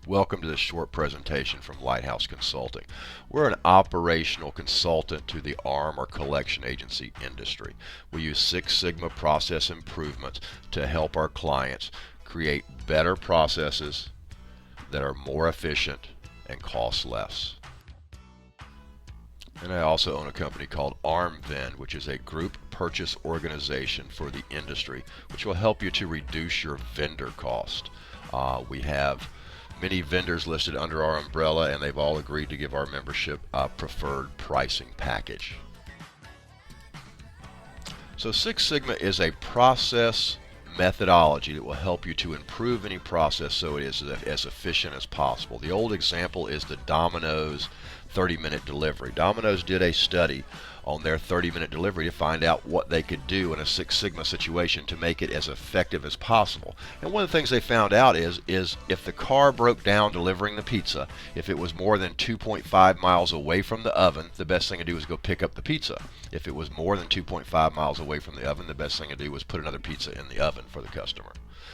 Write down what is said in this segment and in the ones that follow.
Welcome to this short presentation from Lighthouse Consulting. We're an operational consultant to the ARM or collection agency industry. We use Six Sigma process improvements to help our clients create better processes that are more efficient and cost less. And I also own a company called ARMVend, which is a group purchase organization for the industry, which will help you to reduce your vendor cost. We have many vendors listed under our umbrella, and they've all agreed to give our membership a preferred pricing package. So Six Sigma is a process methodology that will help you to improve any process so it is as efficient as possible. The old example is the Domino's 30-minute delivery. Domino's did a study on their 30-minute delivery to find out what they could do in a Six Sigma situation to make it as effective as possible. And one of the things they found out is if the car broke down delivering the pizza, if it was more than 2.5 miles away from the oven, the best thing to do was go pick up the pizza. If it was more than 2.5 miles away from the oven, the best thing to do was put another pizza in the oven for the customer.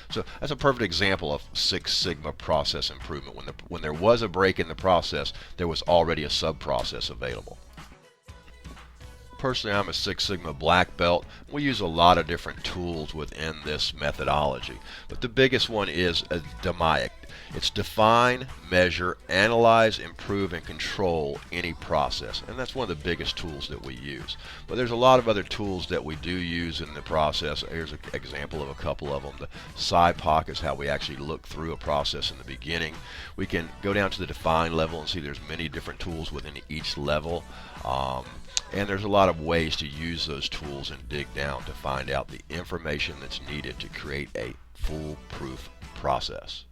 So that's a perfect example of Six Sigma process improvement. When there was a break in the process, there was already a sub-process available. Personally, I'm a Six Sigma black belt. We use a lot of different tools within this methodology, but the biggest one is a DMAIC. It's define, measure, analyze, improve, and control any process, and that's one of the biggest tools that we use. But there's a lot of other tools that we do use in the process. Here's an example of a couple of them. The SIPOC is how we actually look through a process in the beginning. We can go down to the define level and see there's many different tools within each level. And there's a lot of ways to use those tools and dig down to find out the information that's needed to create a foolproof process.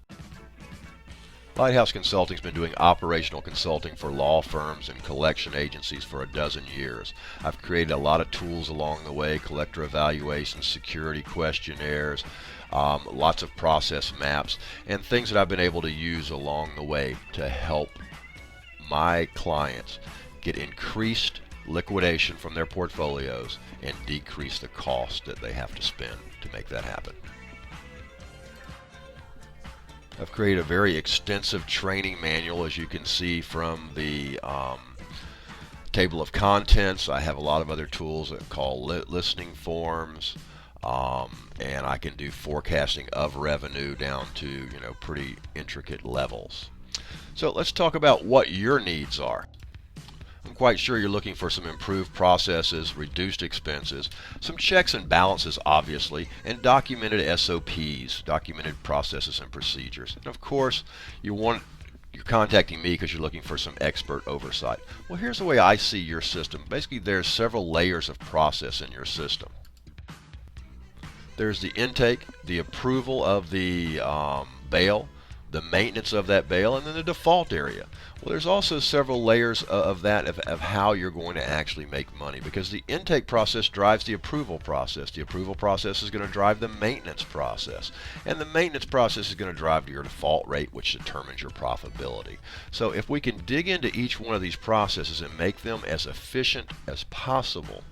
Lighthouse Consulting has been doing operational consulting for law firms and collection agencies for a dozen years. I've created a lot of tools along the way: collector evaluations, security questionnaires, lots of process maps, and things that I've been able to use along the way to help my clients get increased liquidation from their portfolios and decrease the cost that they have to spend to make that happen. I've created a very extensive training manual, as you can see from the table of contents. I have a lot of other tools that call listening forms, and I can do forecasting of revenue down to pretty intricate levels. So let's talk about what your needs are. I'm quite sure you're looking for some improved processes, reduced expenses, some checks and balances, obviously, and documented SOPs, documented processes and procedures. And of course, you're contacting me because you're looking for some expert oversight. Well, here's the way I see your system. Basically, there's several layers of process in your system. There's the intake, the approval of the bail, the maintenance of that bail, and then the default area. Well, there's also several layers of that of how you're going to actually make money, because the intake process drives the approval process. The approval process is going to drive the maintenance process, and the maintenance process is going to drive your default rate, which determines your profitability. So if we can dig into each one of these processes and make them as efficient as possible,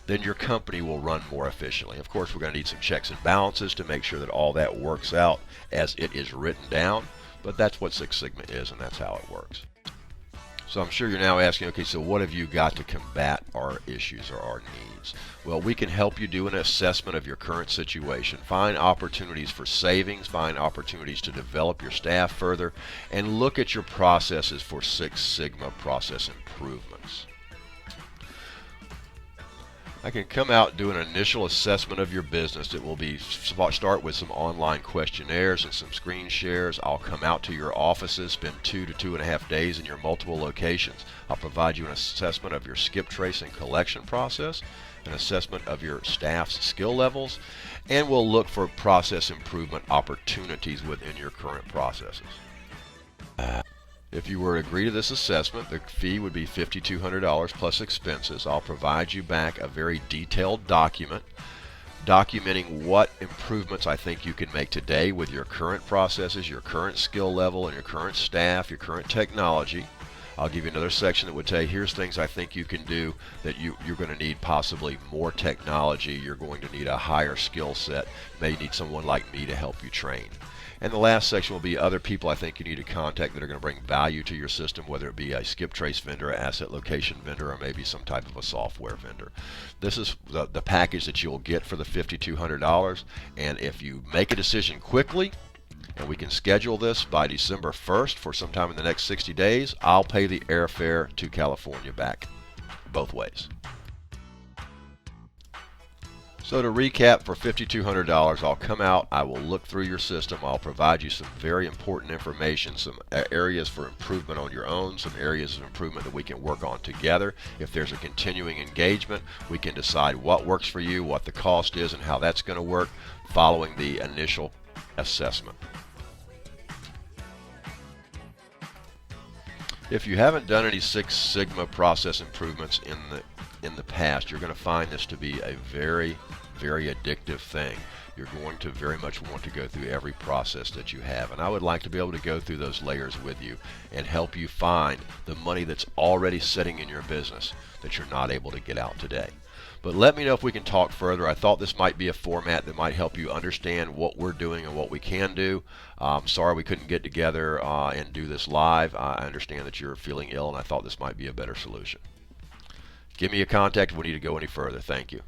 then your company will run more efficiently. Of course, we're going to need some checks and balances to make sure that all that works out as it is written down, but that's what Six Sigma is, and that's how it works. So I'm sure you're now asking, okay, so what have you got to combat our issues or our needs? Well, we can help you do an assessment of your current situation, find opportunities for savings, find opportunities to develop your staff further, and look at your processes for Six Sigma process improvements. I can come out and do an initial assessment of your business. It will start with some online questionnaires and some screen shares. I'll come out to your offices, spend 2 to 2.5 days in your multiple locations. I'll provide you an assessment of your skip trace and collection process, an assessment of your staff's skill levels, and we'll look for process improvement opportunities within your current processes. If you were to agree to this assessment, the fee would be $5,200 plus expenses. I'll provide you back a very detailed document documenting what improvements I think you can make today with your current processes, your current skill level, and your current staff, your current technology. I'll give you another section that would tell you here's things I think you can do that you're going to need possibly more technology. You're going to need a higher skill set. You may need someone like me to help you train. And the last section will be other people I think you need to contact that are going to bring value to your system, whether it be a skip trace vendor, an asset location vendor, or maybe some type of a software vendor. This is the package that you'll get for the $5,200. And if you make a decision quickly, and we can schedule this by December 1st for sometime in the next 60 days, I'll pay the airfare to California back, both ways. So to recap, for $5,200, I'll come out, I will look through your system, I'll provide you some very important information, some areas for improvement on your own, some areas of improvement that we can work on together. If there's a continuing engagement, we can decide what works for you, what the cost is, and how that's going to work following the initial assessment. If you haven't done any Six Sigma process improvements in the past, you're going to find this to be a very addictive thing. You're going to very much want to go through every process that you have, and I would like to be able to go through those layers with you and help you find the money that's already sitting in your business that you're not able to get out today. But let me know if we can talk further. I thought this might be a format that might help you understand what we're doing and what we can do. Sorry we couldn't get together and do this live. I understand that you're feeling ill, and I thought this might be a better solution. Give me a contact if we need to go any further. Thank you.